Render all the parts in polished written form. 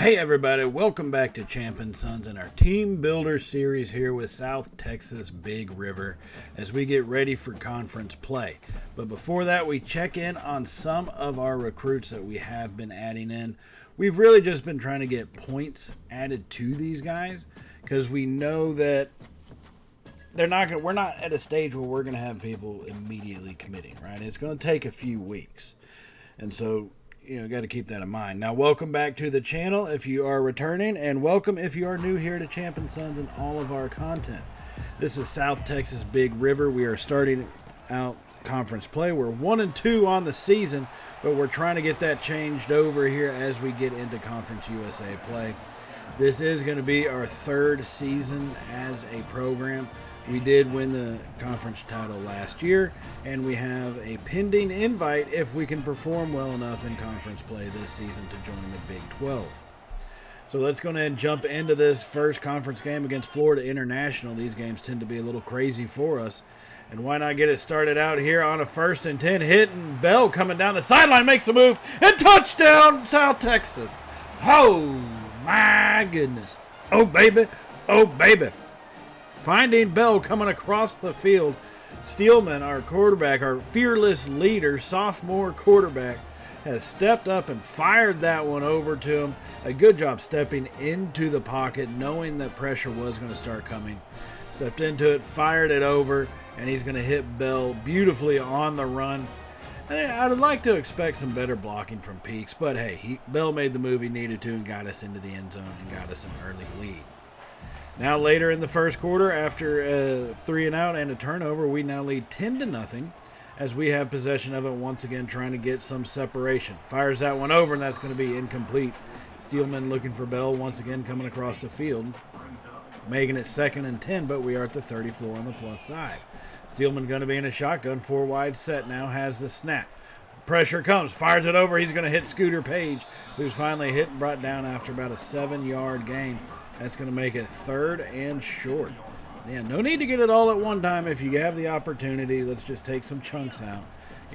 Hey everybody, welcome back to Champ & Sons and our Team Builder series here with South Texas Big River as we get ready for conference play. But before that, we check in on some of our recruits that we have been adding in. We've really just been trying to get points added to these guys because we know that we're not at a stage where we're going to have people immediately committing, right? It's going to take a few weeks. And so got to keep that in mind. Now, welcome back to the channel if you are returning, and welcome if you are new here to Champ & Sons and all of our content. This is South Texas Big River. We are starting out conference play. We're 1-2 on the season, but we're trying to get that changed over here as we get into Conference USA play. This is going to be our third season as a program. We did win the conference title last year, and we have a pending invite if we can perform well enough in conference play this season to join the Big 12. So let's go ahead and jump into this first conference game against Florida International. These games tend to be a little crazy for us. And why not get it started out here on a 1st and 10 hit, and Bell coming down the sideline makes a move, and touchdown South Texas. Oh my goodness. Oh baby, oh baby. Finding Bell coming across the field. Steelman, our quarterback, our fearless leader, sophomore quarterback, has stepped up and fired that one over to him. A good job stepping into the pocket, knowing that pressure was going to start coming. Stepped into it, fired it over, and he's going to hit Bell beautifully on the run. I would like to expect some better blocking from Peaks, but hey, Bell made the move he needed to and got us into the end zone and got us an early lead. Now later in the first quarter, after a 3 and out and a turnover, we now lead 10-0 as we have possession of it once again, trying to get some separation. Fires that one over, and that's going to be incomplete. Steelman looking for Bell once again coming across the field, making it 2nd and 10, but we are at the 34 on the plus side. Steelman going to be in a shotgun, 4 wide set now, has the snap. Pressure comes, fires it over. He's going to hit Scooter Page, who's finally hit and brought down after about a 7-yard gain. That's going to make it 3rd and short. Yeah, no need to get it all at one time if you have the opportunity. Let's just take some chunks out.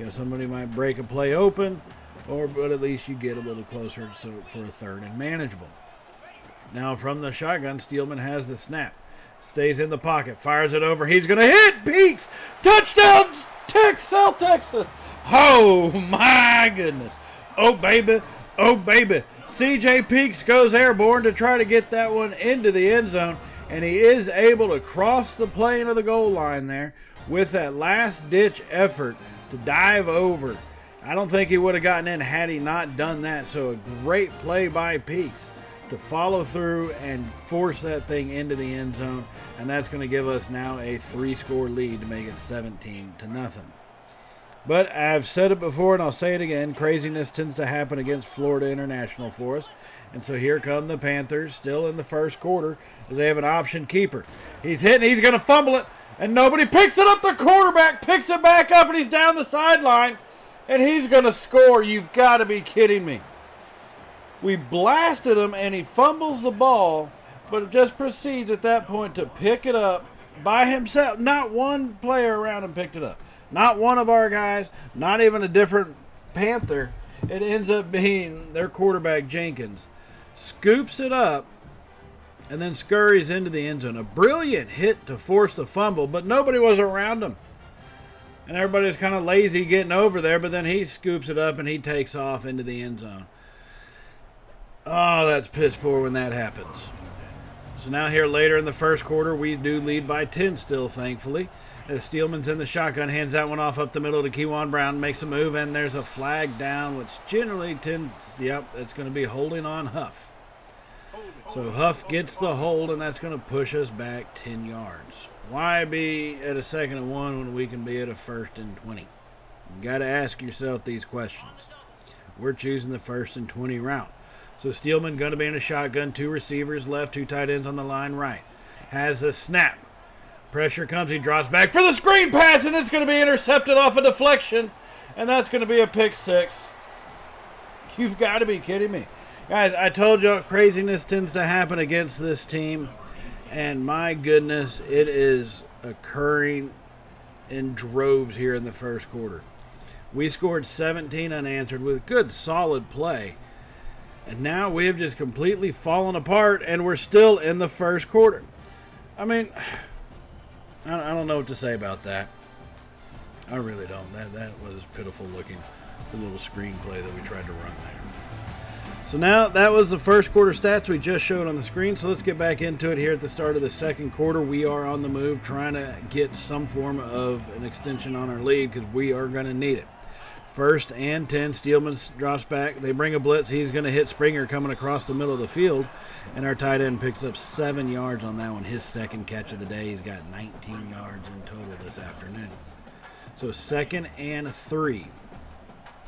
Somebody might break a play open, but at least you get a little closer for a 3rd and manageable. Now from the shotgun, Steelman has the snap. Stays in the pocket, fires it over. He's going to hit Peaks. Touchdown, South Texas. Oh, my goodness. Oh, baby. Oh, baby. C.J. Peaks goes airborne to try to get that one into the end zone, and he is able to cross the plane of the goal line there with that last-ditch effort to dive over. I don't think he would have gotten in had he not done that, so a great play by Peaks to follow through and force that thing into the end zone, and that's going to give us now a 3-score lead to make it 17-0. But I've said it before and I'll say it again, craziness tends to happen against Florida International for us. And so here come the Panthers, still in the first quarter, as they have an option keeper. He's hitting, he's going to fumble it, and nobody picks it up. The quarterback picks it back up, and he's down the sideline, and he's going to score. You've got to be kidding me. We blasted him, and he fumbles the ball, but just proceeds at that point to pick it up by himself. Not one player around him picked it up. Not one of our guys, not even a different Panther. It ends up being their quarterback, Jenkins. Scoops it up and then scurries into the end zone. A brilliant hit to force the fumble, but nobody was around him. And everybody was kind of lazy getting over there, but then he scoops it up and he takes off into the end zone. Oh, that's piss poor when that happens. So now here later in the first quarter, we do lead by 10 still, thankfully. As Steelman's in the shotgun, hands that one off up the middle to Kewan Brown, makes a move, and there's a flag down, which generally tends, it's going to be holding on Huff. So Huff gets the hold, and that's going to push us back 10 yards. Why be at a 2nd and 1 when we can be at a 1st and 20? You got to ask yourself these questions. We're choosing the 1st and 20 route. So Steelman going to be in a shotgun, 2 receivers left, 2 tight ends on the line right. Has the snap. Pressure comes, he drops back for the screen pass, and it's going to be intercepted off a deflection, and that's going to be a pick 6. You've got to be kidding me. Guys, I told you craziness tends to happen against this team, and my goodness, it is occurring in droves here in the first quarter. We scored 17 unanswered with good, solid play. And now we have just completely fallen apart, and we're still in the first quarter. I mean, I don't know what to say about that. I really don't. That was pitiful looking, the little screenplay that we tried to run there. So now that was the first quarter stats we just showed on the screen. So let's get back into it here at the start of the second quarter. We are on the move trying to get some form of an extension on our lead because we are going to need it. First and 10, Steelman drops back. They bring a blitz. He's going to hit Springer coming across the middle of the field. And our tight end picks up 7 yards on that one. His second catch of the day. He's got 19 yards in total this afternoon. So 2nd and 3.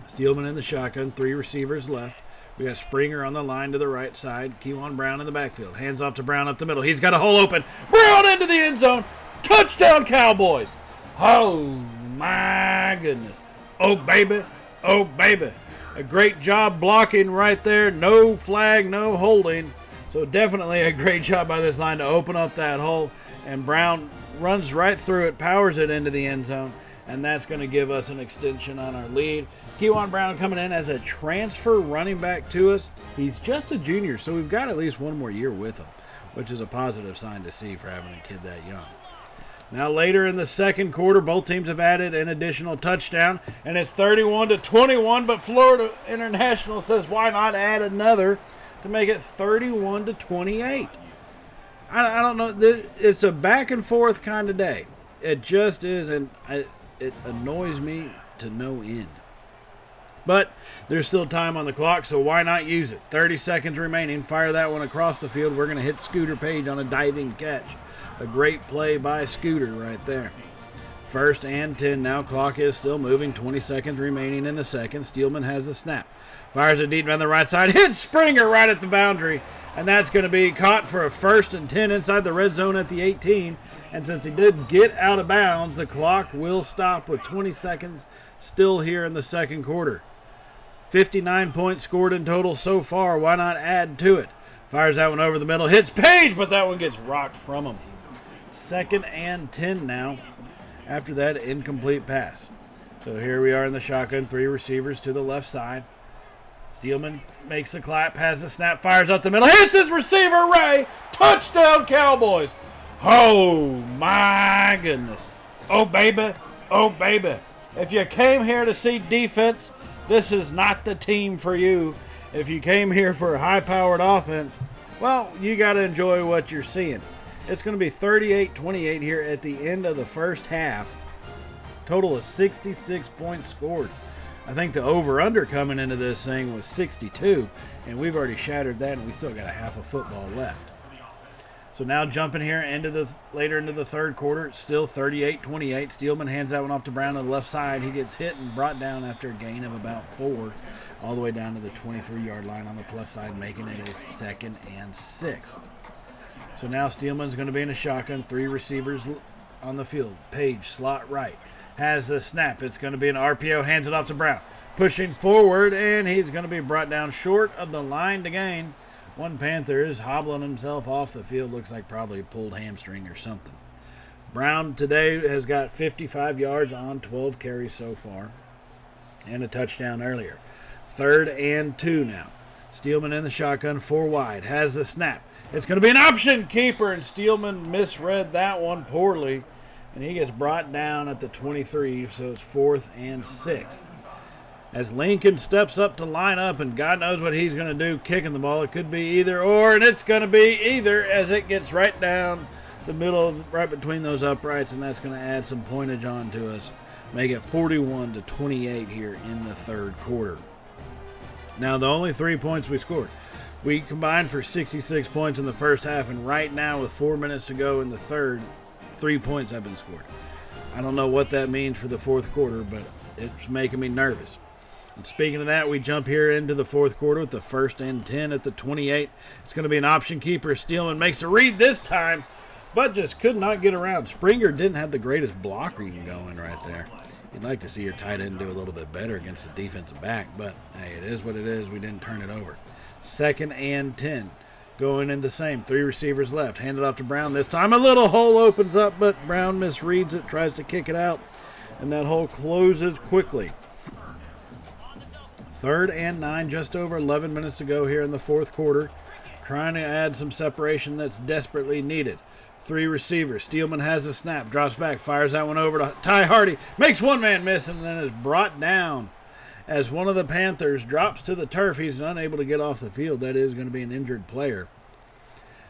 Steelman in the shotgun. 3 receivers left. We got Springer on the line to the right side. Kewan Brown in the backfield. Hands off to Brown up the middle. He's got a hole open. Brown into the end zone. Touchdown, Cowboys. Oh, my goodness. Oh, baby. Oh, baby. A great job blocking right there. No flag, no holding. So definitely a great job by this line to open up that hole. And Brown runs right through it, powers it into the end zone. And that's going to give us an extension on our lead. Kewan Brown coming in as a transfer running back to us. He's just a junior, so we've got at least 1 more year with him, which is a positive sign to see for having a kid that young. Now later in the second quarter, both teams have added an additional touchdown, and it's 31-21, but Florida International says why not add another to make it 31-28. I don't know. It's a back and forth kind of day. It just is, and it annoys me to no end. But there's still time on the clock, so why not use it? 30 seconds remaining. Fire that one across the field. We're going to hit Scooter Page on a diving catch. A great play by Scooter right there. 1st and 10 now. Clock is still moving. 20 seconds remaining in the second. Steelman has the snap. Fires it deep down the right side. Hits Springer right at the boundary. And that's going to be caught for a 1st and 10 inside the red zone at the 18. And since he did get out of bounds, the clock will stop with 20 seconds still here in the second quarter. 59 points scored in total so far. Why not add to it? Fires that one over the middle. Hits Page, but that one gets rocked from him. 2nd and 10 now. After that, incomplete pass. So here we are in the shotgun. 3 receivers to the left side. Steelman makes the clap, has the snap, fires up the middle. Hits his receiver, Ray. Touchdown, Cowboys. Oh, my goodness. Oh, baby. Oh, baby. If you came here to see defense, this is not the team for you. If you came here for a high-powered offense, well, you got to enjoy what you're seeing. It's going to be 38-28 here at the end of the first half. Total of 66 points scored. I think the over-under coming into this thing was 62, and we've already shattered that, and we still got a half of football left. So now jumping here later into the third quarter, it's still 38-28. Steelman hands that one off to Brown on the left side. He gets hit and brought down after a gain of about 4, all the way down to the 23-yard line on the plus side, making it a 2nd and 6. So now Steelman's going to be in a shotgun, 3 receivers on the field. Page, slot right, has the snap. It's going to be an RPO, hands it off to Brown. Pushing forward, and he's going to be brought down short of the line to gain. One Panther is hobbling himself off the field. Looks like probably a pulled hamstring or something. Brown today has got 55 yards on 12 carries so far, and a touchdown earlier. 3rd and 2 now. Steelman in the shotgun, 4 wide, has the snap. It's going to be an option keeper, and Steelman misread that one poorly, and he gets brought down at the 23, so it's 4th and 6. As Lincoln steps up to line up, and God knows what he's going to do kicking the ball. It could be either or, and it's going to be either as it gets right down the middle, right between those uprights, and that's going to add some pointage on to us. Make it 41-28 here in the third quarter. Now, the only 3 points we scored. We combined for 66 points in the first half, and right now with 4 minutes to go in the third, 3 points have been scored. I don't know what that means for the fourth quarter, but it's making me nervous. And speaking of that, we jump here into the fourth quarter with the 1st and 10 at the 28. It's going to be an option keeper. Steelman makes a read this time, but just could not get around. Springer didn't have the greatest blocking going right there. You'd like to see your tight end do a little bit better against the defensive back, but hey, it is what it is. We didn't turn it over. 2nd and 10. Going in the same. 3 receivers left. Handed off to Brown this time. A little hole opens up, but Brown misreads it, tries to kick it out, and that hole closes quickly. 3rd and 9, just over 11 minutes to go here in the fourth quarter. Trying to add some separation that's desperately needed. 3 receivers. Steelman has the snap, drops back, fires that one over to Ty Hardy, makes one man miss, and then is brought down as one of the Panthers drops to the turf. He's unable to get off the field. That is going to be an injured player.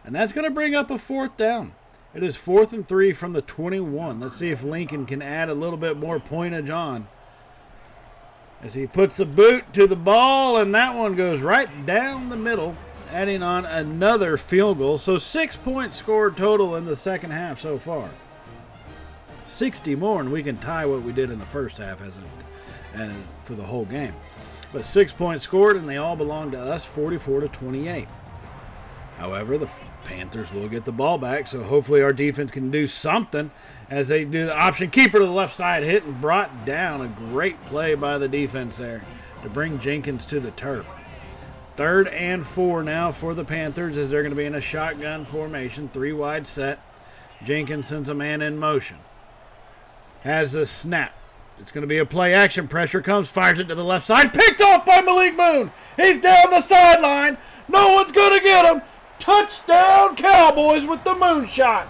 And that's going to bring up a 4th down. It is 4th and 3 from the 21. Let's see if Lincoln can add a little bit more pointage on. As he puts the boot to the ball, and that one goes right down the middle, adding on another field goal. So 6 points scored total in the second half so far. 60 more, and we can tie what we did in the first half and for the whole game. But 6 points scored, and they all belong to us, 44-28. However, the Panthers will get the ball back, so hopefully our defense can do something as they do the option keeper to the left side, hit and brought down. A great play by the defense there to bring Jenkins to the turf. 3rd and 4 now for the Panthers as they're going to be in a shotgun formation, 3 wide set. Jenkins sends a man in motion. Has the snap. It's going to be a play action. Pressure comes, fires it to the left side. Picked off by Malik Moon. He's down the sideline. No one's going to get him. Touchdown Cowboys with the moonshot.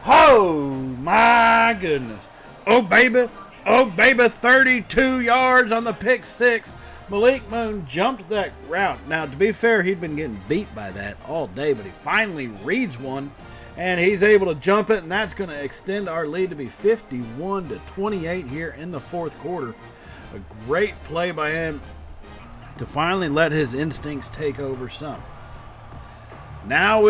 Oh, my goodness. Oh, baby. Oh, baby. 32 yards on the pick 6. Malik Moon jumped that route. Now, to be fair, he'd been getting beat by that all day, but he finally reads one, and he's able to jump it, and that's going to extend our lead to be 51-28 here in the fourth quarter. A great play by him to finally let his instincts take over some. Now,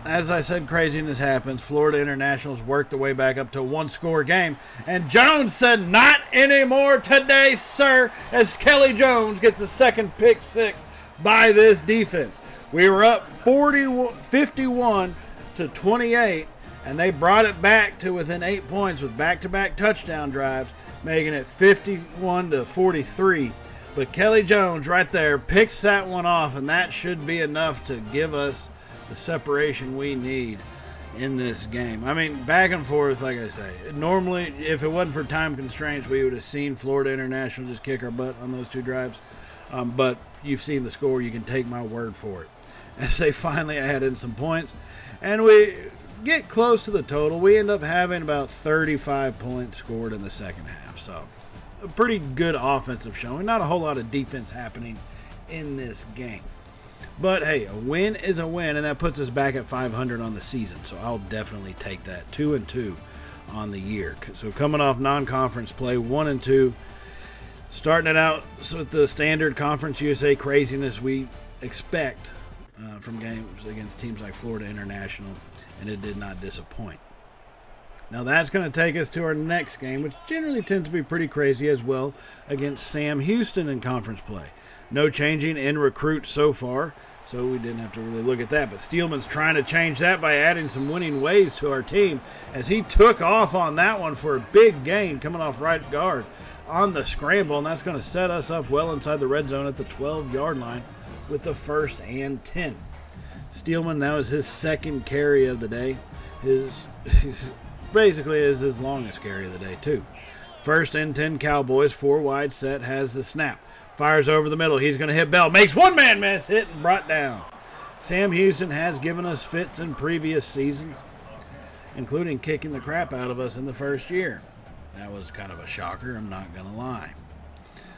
as I said, craziness happens. Florida International's worked their way back up to a 1-score game. And Jones said, "Not anymore today, sir," as Kelly Jones gets a second pick 6 by this defense. We were up 51-28, and they brought it back to within 8 points with back-to-back touchdown drives, making it 51-43. But Kelly Jones right there picks that one off, and that should be enough to give us the separation we need in this game. I mean, back and forth, like I say. Normally, if it wasn't for time constraints, we would have seen Florida International just kick our butt on those 2 drives. But you've seen the score. You can take my word for it. As they finally add in some points, and we get close to the total, we end up having about 35 points scored in the second half. So, a pretty good offensive showing. Not a whole lot of defense happening in this game. But hey, a win is a win, and that puts us back at 500 on the season. So I'll definitely take that. 2-2 on the year. So coming off non-conference play, 1-2. Starting it out with the standard Conference USA craziness we expect from games against teams like Florida International, and it did not disappoint. Now that's going to take us to our next game, which generally tends to be pretty crazy as well, against Sam Houston in conference play. No changing in recruits so far, so we didn't have to really look at that. But Steelman's trying to change that by adding some winning ways to our team as he took off on that one for a big gain coming off right guard on the scramble, and that's going to set us up well inside the red zone at the 12-yard line with the 1st and 10. Steelman, that was his second carry of the day. His basically is his longest carry of the day, too. 1st and 10 Cowboys, 4 wide set, has the snap. Fires over the middle. He's going to hit Bell. Makes one man miss. Hit and brought down. Sam Houston has given us fits in previous seasons, including kicking the crap out of us in the first year. That was kind of a shocker, I'm not going to lie.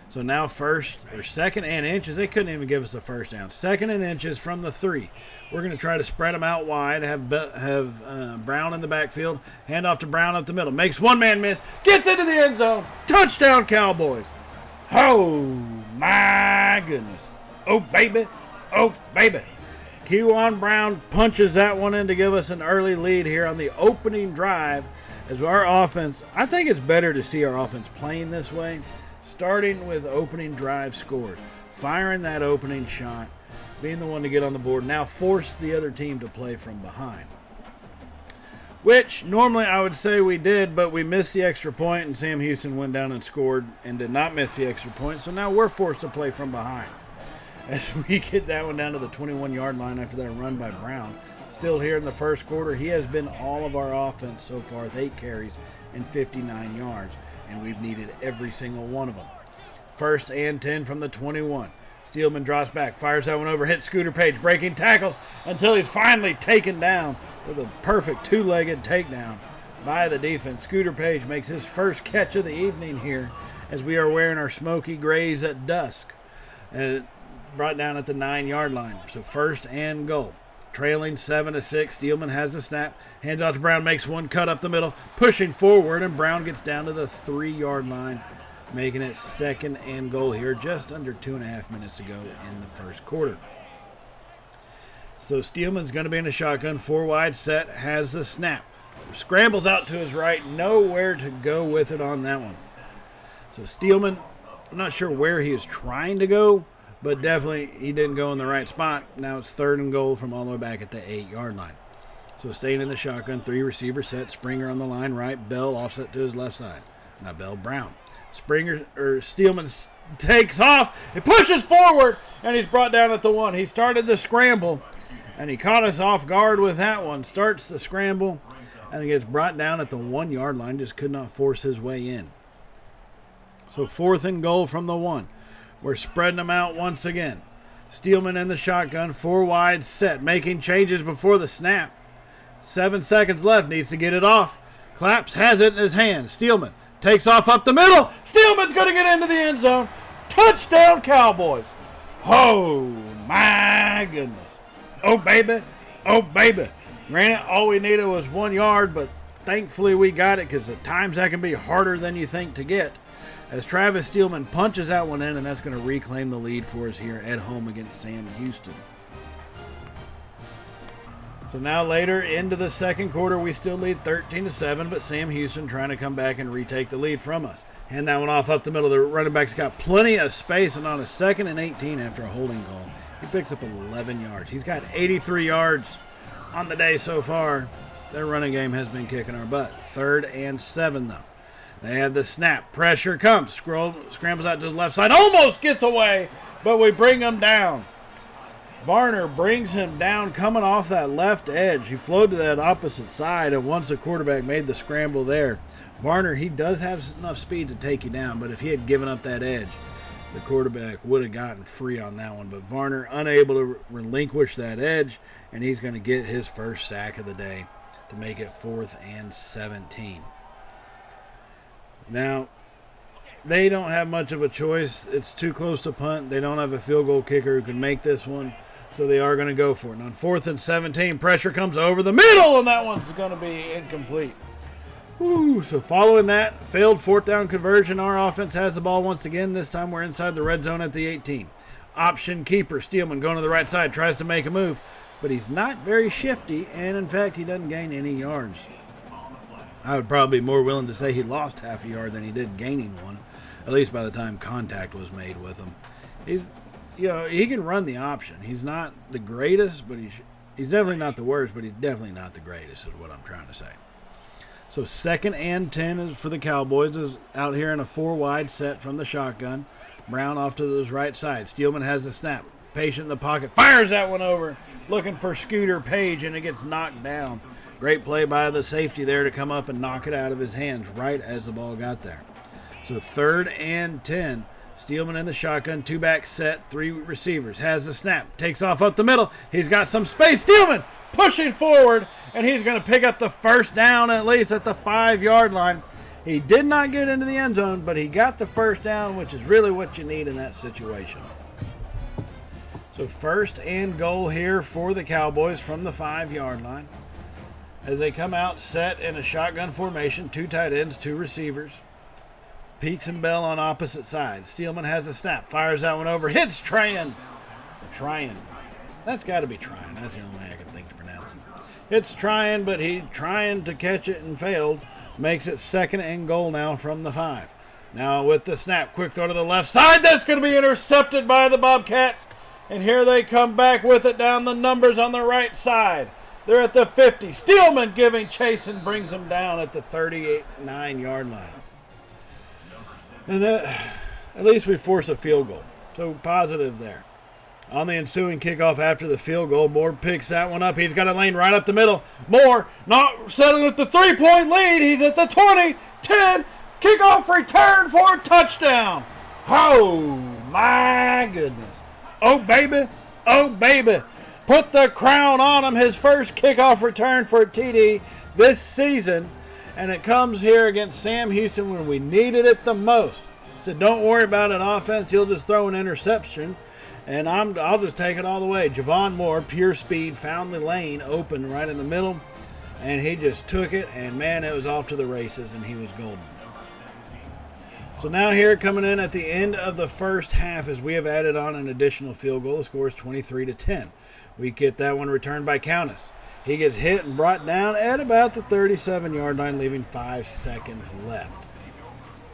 So now 2nd and inches. They couldn't even give us a first down. 2nd and inches from the 3. We're going to try to spread them out wide, have Brown in the backfield, hand off to Brown up the middle. Makes one man miss. Gets into the end zone. Touchdown Cowboys. Oh, my goodness. Oh, baby. Oh, baby. Kewan Brown punches that one in to give us an early lead here on the opening drive. As our offense, I think it's better to see our offense playing this way, starting with opening drive scores, firing that opening shot, being the one to get on the board, now force the other team to play from behind. Which normally I would say we did, but we missed the extra point, and Sam Houston went down and scored and did not miss the extra point. So now we're forced to play from behind as we get that one down to the 21-yard line after that run by Brown. Still here in the first quarter, he has been all of our offense so far with 8 carries and 59 yards, and we've needed every single one of them. 1st and 10 from the 21. Steelman drops back, fires that one over, hits Scooter Page, breaking tackles until he's finally taken down with a perfect two-legged takedown by the defense. Scooter Page makes his first catch of the evening here as we are wearing our smoky grays at dusk. Brought down at the 9-yard line. So first and goal. Trailing 7-6. Steelman has the snap. Hands out to Brown. Makes one cut up the middle. Pushing forward. And Brown gets down to the 3-yard line. Making it second and goal here. Just under 2.5 minutes to go in the first quarter. So Steelman's going to be in a shotgun. 4 wide set. Has the snap. Scrambles out to his right. Nowhere to go with it on that one. So Steelman, I'm not sure where he is trying to go, but definitely he didn't go in the right spot. Now it's third and goal from all the way back at the 8-yard line. So staying in the shotgun, 3 receiver set. Springer on the line right. Bell offset to his left side. Not Bell, Brown. Steelman takes off. He pushes forward, and he's brought down at the 1. He started to scramble, and he caught us off guard with that one. Starts the scramble, and he gets brought down at the 1-yard line. Just could not force his way in. So fourth and goal from the 1. We're spreading them out once again. Steelman in the shotgun, 4 wide set, making changes before the snap. 7 seconds left, needs to get it off. Claps, has it in his hand. Steelman takes off up the middle. Steelman's going to get into the end zone. Touchdown, Cowboys. Oh, my goodness. Oh, baby. Oh, baby. Granted, all we needed was 1 yard, but thankfully we got it because at times that can be harder than you think to get. As Travis Steelman punches that one in, and that's going to reclaim the lead for us here at home against Sam Houston. So now later into the second quarter, we still lead 13-7, but Sam Houston trying to come back and retake the lead from us. Hand that one off up the middle. The running back's got plenty of space, and on a 2nd and 18 after a holding call, he picks up 11 yards. He's got 83 yards on the day so far. Their running game has been kicking our butt. 3rd and 7, though. They have the snap. Pressure comes. Scrambles out to the left side. Almost gets away, but we bring him down. Varner brings him down coming off that left edge. He flowed to that opposite side, and once the quarterback made the scramble there, Varner, he does have enough speed to take you down, but if he had given up that edge, the quarterback would have gotten free on that one. But Varner unable to relinquish that edge, and he's going to get his first sack of the day to make it 4th and 17. Now, they don't have much of a choice. It's too close to punt. They don't have a field goal kicker who can make this one, so they are going to go for it. And on 4th and 17, pressure comes over the middle, and that one's going to be incomplete. Woo. So following that failed 4th down conversion, our offense has the ball once again. This time we're inside the red zone at the 18. Option keeper, Steelman going to the right side, tries to make a move, but he's not very shifty, and in fact, he doesn't gain any yards. I would probably be more willing to say he lost half a yard than he did gaining one, at least by the time contact was made with him. He can run the option. He's not the greatest, but he's definitely not the worst, but he's definitely not the greatest is what I'm trying to say. So 2nd and 10 is for the Cowboys, is out here in a 4 wide set from the shotgun. Brown off to his right side. Steelman has the snap. Patient in the pocket. Fires that one over. Looking for Scooter Page, and it gets knocked down. Great play by the safety there to come up and knock it out of his hands right as the ball got there. So 3rd and 10. Steelman in the shotgun. 2-back set. 3 receivers. Has the snap. Takes off up the middle. He's got some space. Steelman pushing forward, and he's going to pick up the first down at least at the 5-yard line. He did not get into the end zone, but he got the first down, which is really what you need in that situation. So 1st and goal here for the Cowboys from the 5-yard line. As they come out set in a shotgun formation, 2 tight ends, 2 receivers. Peaks and Bell on opposite sides. Steelman has a snap, fires that one over, hits Tryan. That's got to be Tryan. That's the only way I can think to pronounce it. It's Tryan, but he trying to catch it and failed. Makes it 2nd and goal now from the 5. Now with the snap, quick throw to the left side. That's going to be intercepted by the Bobcats. And here they come back with it down the numbers on the right side. They're at the 50. Steelman giving chase and brings them down at the 39-yard line. And at least we force a field goal. So positive there. On the ensuing kickoff after the field goal, Moore picks that one up. He's got a lane right up the middle. Moore not settling with the 3-point lead. He's at the 20, 10. Kickoff return for a touchdown. Oh, my goodness. Oh, baby. Oh, baby. Put the crown on him. His first kickoff return for a TD this season. And it comes here against Sam Houston when we needed it the most. So don't worry about an offense. You'll just throw an interception. And I'll just take it all the way. Javon Moore, pure speed, found the lane open right in the middle. And he just took it. And, man, it was off to the races. And he was golden. So now here coming in at the end of the first half as we have added on an additional field goal. The score is 23-10. We get that one returned by Countess. He gets hit and brought down at about the 37-yard line, leaving 5 seconds left.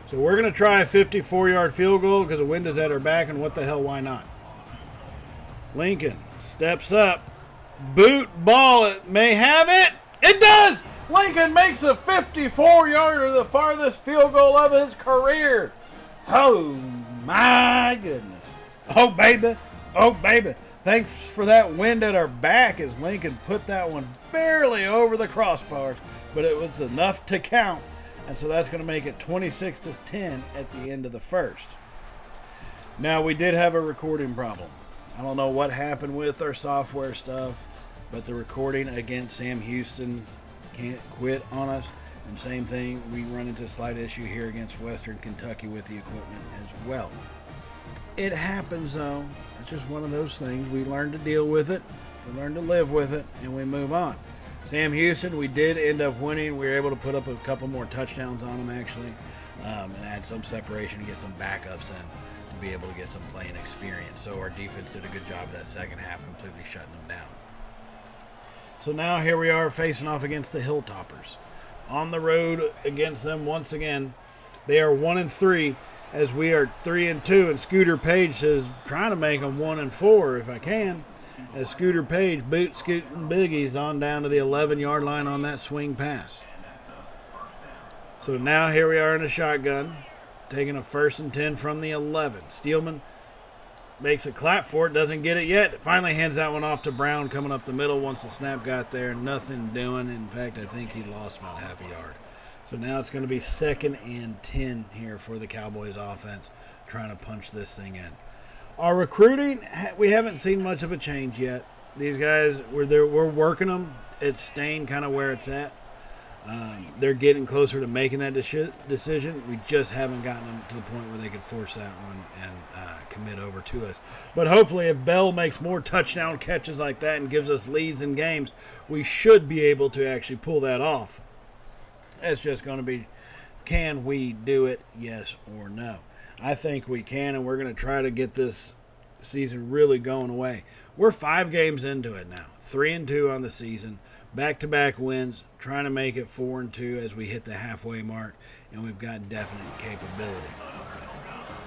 So we're going to try a 54-yard field goal because the wind is at our back, and what the hell, why not? Lincoln steps up. Boot ball, it may have it. It does! Lincoln makes a 54-yarder, the farthest field goal of his career. Oh, my goodness. Oh, baby. Oh, baby. Thanks for that wind at our back as Lincoln put that one barely over the crossbars, but it was enough to count. And so that's going to make it 26-10 at the end of the first. Now, we did have a recording problem. I don't know what happened with our software stuff, but the recording against Sam Houston can't quit on us. And same thing, we run into a slight issue here against Western Kentucky with the equipment as well. It happens, though. It's just one of those things. We learn to deal with it, we learn to live with it, and we move on. Sam Houston, we did end up winning. We were able to put up a couple more touchdowns on them, actually, and add some separation to get some backups in to be able to get some playing experience. So our defense did a good job that second half, completely shutting them down. So now here we are facing off against the Hilltoppers. On the road against them once again. They are 1-3 as we are 3-2. And Scooter Page says, trying to make them 1-4 if I can. As Scooter Page boot scooting biggies on down to the 11-yard line on that swing pass. So now here we are in a shotgun. Taking a 1st and 10 from the 11. Steelman makes a clap for it, doesn't get it yet. Finally hands that one off to Brown coming up the middle once the snap got there. Nothing doing. In fact, I think he lost about half a yard. So now it's going to be 2nd and 10 here for the Cowboys offense, trying to punch this thing in. Our recruiting, we haven't seen much of a change yet. These guys, we're working them. It's staying kind of where it's at. They're getting closer to making that decision. We just haven't gotten them to the point where they could force that one and commit over to us. But hopefully if Bell makes more touchdown catches like that and gives us leads in games, we should be able to actually pull that off. It's just going to be, can we do it, yes or no? I think we can, and we're going to try to get this season really going away. We're 5 games into it now, 3-2 on the season. Back-to-back wins, trying to make it 4-2 as we hit the halfway mark, and we've got definite capability.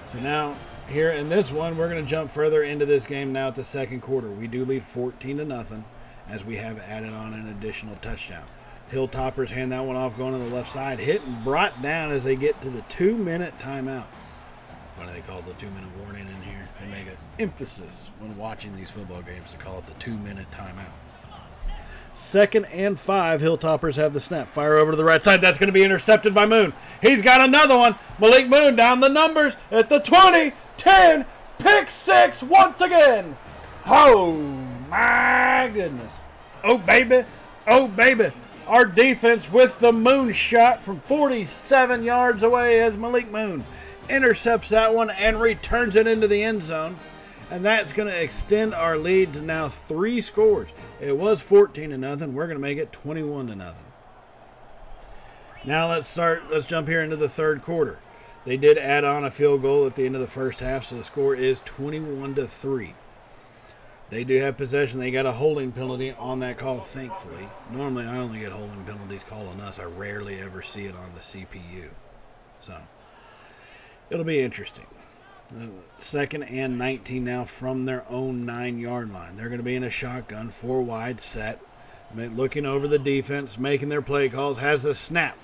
So now, here in this one, we're going to jump further into this game now at the second quarter. We do lead 14-0 as we have added on an additional touchdown. Hilltoppers hand that one off going on the left side, hit and brought down as they get to the 2-minute timeout. Funny they call it the 2-minute warning in here. They make an emphasis when watching these football games to call it the 2-minute timeout. 2nd and 5, Hilltoppers have the snap. Fire over to the right side. That's going to be intercepted by Moon. He's got another one. Malik Moon down the numbers at the 20, 10, pick 6 once again. Oh, my goodness. Oh, baby. Oh, baby. Our defense with the Moon shot from 47 yards away as Malik Moon intercepts that one and returns it into the end zone. And that's going to extend our lead to now 3 scores. It was 14-0. We're going to make it 21-0. Now let's jump here into the third quarter. They did add on a field goal at the end of the first half, so the score is 21-3. They do have possession. They got a holding penalty on that call, thankfully. Normally I only get holding penalties called on us. I rarely ever see it on the CPU. So it'll be interesting. 2nd and 19 now from their own 9-yard line. They're going to be in a shotgun, 4 wide set, looking over the defense, making their play calls, has the snap.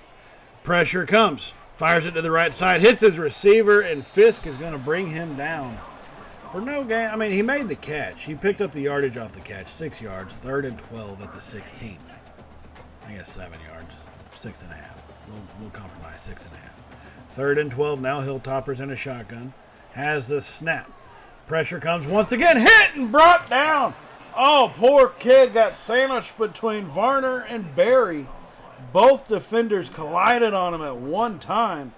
Pressure comes, fires it to the right side, hits his receiver, and Fisk is going to bring him down. For no gain, I mean, he made the catch. He picked up the yardage off the catch, 6 yards, 3rd and 12 at the 16. I guess 7 yards, 6.5. We'll compromise 6.5. 3rd and 12 now, Hilltoppers in a shotgun. Has the snap. Pressure comes once again. Hit and brought down. Oh, poor kid got sandwiched between Varner and Barry. Both defenders collided on him at one time.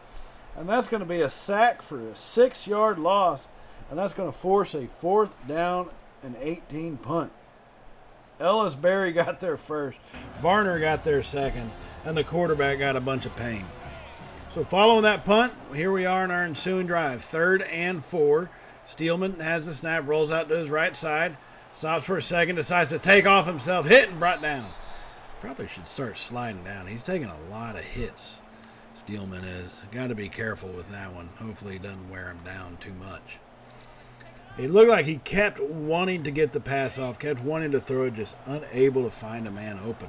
And that's going to be a sack for a 6-yard loss. And that's going to force a 4th down and 18 punt. Ellis Berry got there first. Varner got there second. And the quarterback got a bunch of pain. So following that punt, here we are in our ensuing drive. 3rd and 4. Steelman has the snap, rolls out to his right side. Stops for a second, decides to take off himself. Hit and brought down. Probably should start sliding down. He's taking a lot of hits. Steelman is. Got to be careful with that one. Hopefully he doesn't wear him down too much. It looked like he kept wanting to get the pass off, kept wanting to throw it, just unable to find a man open.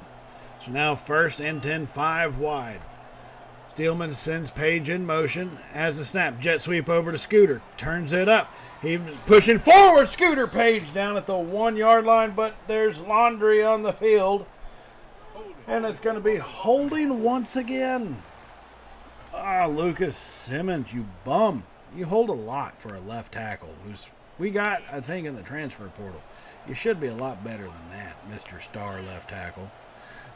So now 1st and 10, 5 wide. Steelman sends Page in motion, has the snap, jet sweep over to Scooter, turns it up. He's pushing forward, Scooter Page down at the 1-yard line, but there's Laundry on the field. And it's going to be holding once again. Ah, Lucas Simmons, you bum. You hold a lot for a left tackle who's we got, I think, in the transfer portal. You should be a lot better than that, Mr. Star left tackle.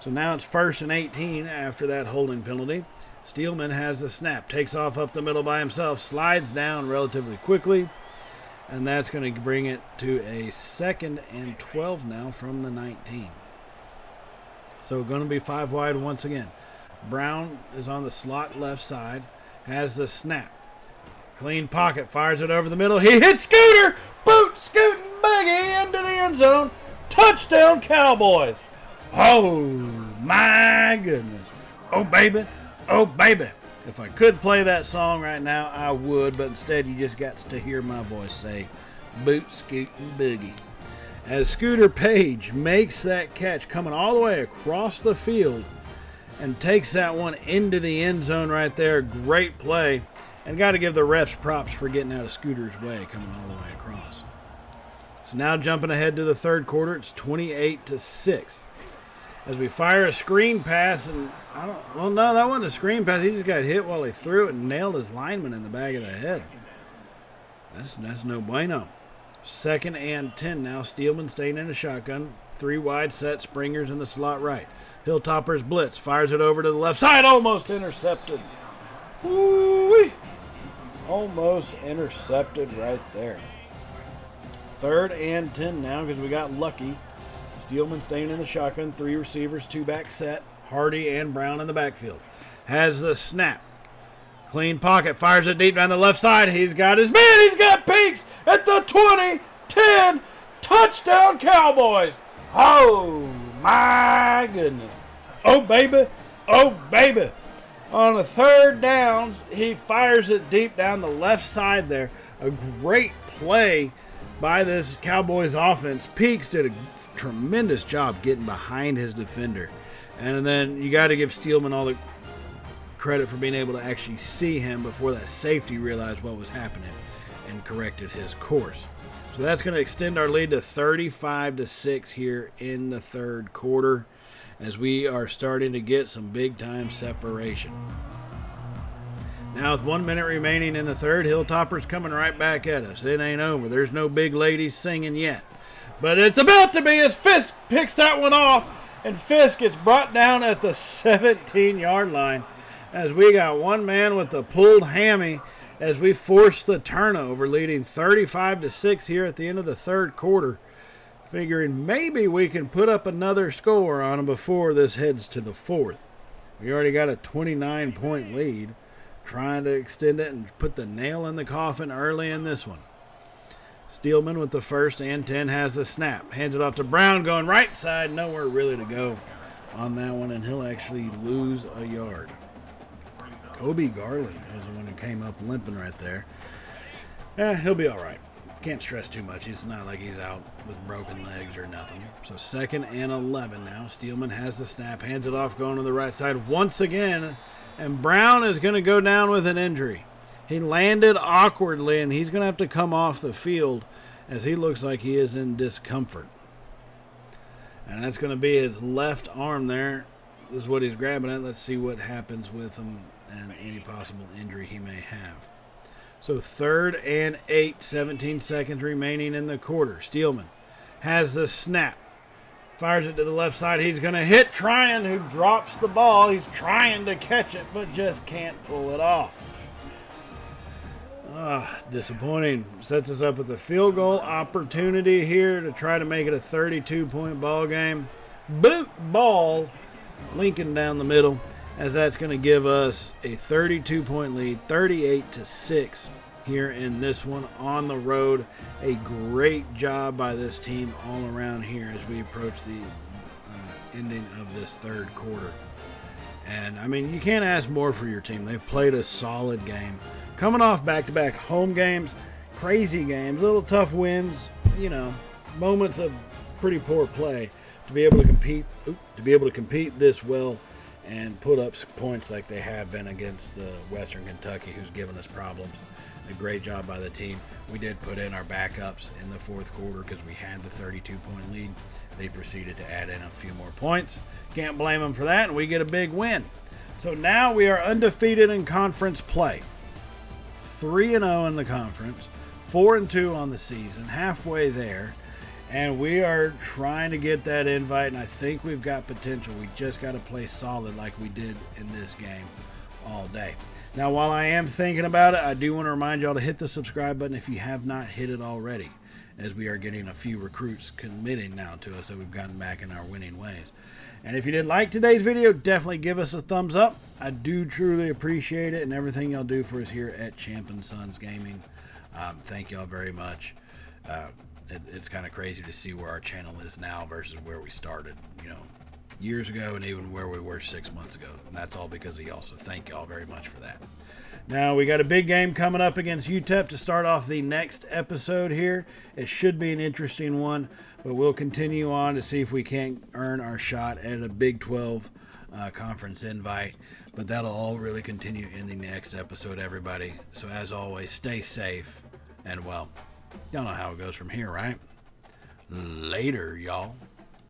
So now it's 1st and 18 after that holding penalty. Steelman has the snap, takes off up the middle by himself, slides down relatively quickly, and that's going to bring it to a 2nd and 12 now from the 19. So going to be 5 wide once again. Brown is on the slot left side, has the snap. Clean pocket, fires it over the middle. He hits Scooter! Boot, scooting boogie into the end zone. Touchdown, Cowboys! Oh, my goodness. Oh, baby. Oh, baby. If I could play that song right now, I would, but instead you just got to hear my voice say, boot, scooting boogie. As Scooter Page makes that catch coming all the way across the field and takes that one into the end zone right there. Great play. And got to give the refs props for getting out of Scooter's way coming all the way across. So now jumping ahead to the 3rd quarter, it's 28-6. As we fire a screen pass, and no, that wasn't a screen pass. He just got hit while he threw it and nailed his lineman in the back of the head. That's no bueno. 2nd and 10 now. Steelman staying in a shotgun. 3 wide set, Springer's in the slot right. Hilltoppers blitz, fires it over to the left side, almost intercepted. Woo-wee. Almost intercepted right there. 3rd and 10 now because we got lucky. Steelman staying in the shotgun. 3 receivers, 2 back set. Hardy and Brown in the backfield. Has the snap. Clean pocket. Fires it deep down the left side. He's got his man. He's got Peaks at the 20, 10. Touchdown, Cowboys. Oh, my goodness. Oh, baby. Oh, baby. On a 3rd down, he fires it deep down the left side there. A great play by this Cowboys offense. Peaks did a tremendous job getting behind his defender. And then you got to give Steelman all the credit for being able to actually see him before that safety realized what was happening and corrected his course. So that's going to extend our lead to 35-6 here in the 3rd quarter, as we are starting to get some big-time separation. Now with 1 minute remaining in the 3rd, Hilltoppers coming right back at us. It ain't over. There's no big ladies singing yet. But it's about to be as Fisk picks that one off, and Fisk gets brought down at the 17-yard line as we got one man with the pulled hammy as we force the turnover, leading 35-6 here at the end of the 3rd quarter. Figuring maybe we can put up another score on them before this heads to the 4th. We already got a 29-point lead. Trying to extend it and put the nail in the coffin early in this one. Steelman with the 1st and 10 has the snap. Hands it off to Brown going right side. Nowhere really to go on that one, and he'll actually lose a yard. Kobe Garland was the one who came up limping right there. He'll be all right. Can't stress too much. It's not like he's out with broken legs or nothing. So 2nd and 11 now. Steelman has the snap, hands it off, going to the right side once again. And Brown is going to go down with an injury. He landed awkwardly, and he's going to have to come off the field as he looks like he is in discomfort. And that's going to be his left arm there. This is what he's grabbing at. Let's see what happens with him and any possible injury he may have. So 3rd and 8, 17 seconds remaining in the quarter. Steelman has the snap. Fires it to the left side. He's going to hit Tryon, who drops the ball. He's trying to catch it, but just can't pull it off. Disappointing. Sets us up with a field goal opportunity here to try to make it a 32-point ball game. Boot ball, Lincoln down the middle, as that's going to give us a 32-point lead, 38-6 here in this one on the road. A great job by this team all around here as we approach the ending of this third quarter. And, I mean, you can't ask more for your team. They've played a solid game. Coming off back-to-back home games, crazy games, little tough wins, moments of pretty poor play. To be able to compete this well and put up points like they have been against the Western Kentucky, who's given us problems. A great job by the team. We did put in our backups in the fourth quarter because we had the 32-point lead. They proceeded to add in a few more points. Can't blame them for that, and we get a big win. So now we are undefeated in conference play. 3-0 in the conference, 4-2 on the season, halfway there. And we are trying to get that invite, and I think we've got potential. We just got to play solid like we did in this game all day. Now, while I am thinking about it, I do want to remind y'all to hit the subscribe button if you have not hit it already, as we are getting a few recruits committing now to us that we've gotten back in our winning ways. And if you did like today's video, definitely give us a thumbs up. I do truly appreciate it and everything y'all do for us here at Champ & Sons Gaming. Thank y'all very much. It's kind of crazy to see where our channel is now versus where we started, years ago, and even where we were 6 months ago. And that's all because of y'all, so thank y'all very much for that. Now, we got a big game coming up against UTEP to start off the next episode here. It should be an interesting one, but we'll continue on to see if we can't earn our shot at a Big 12 conference invite. But that'll all really continue in the next episode, everybody. So as always, stay safe, and well, y'all know how it goes from here, right? Later, y'all.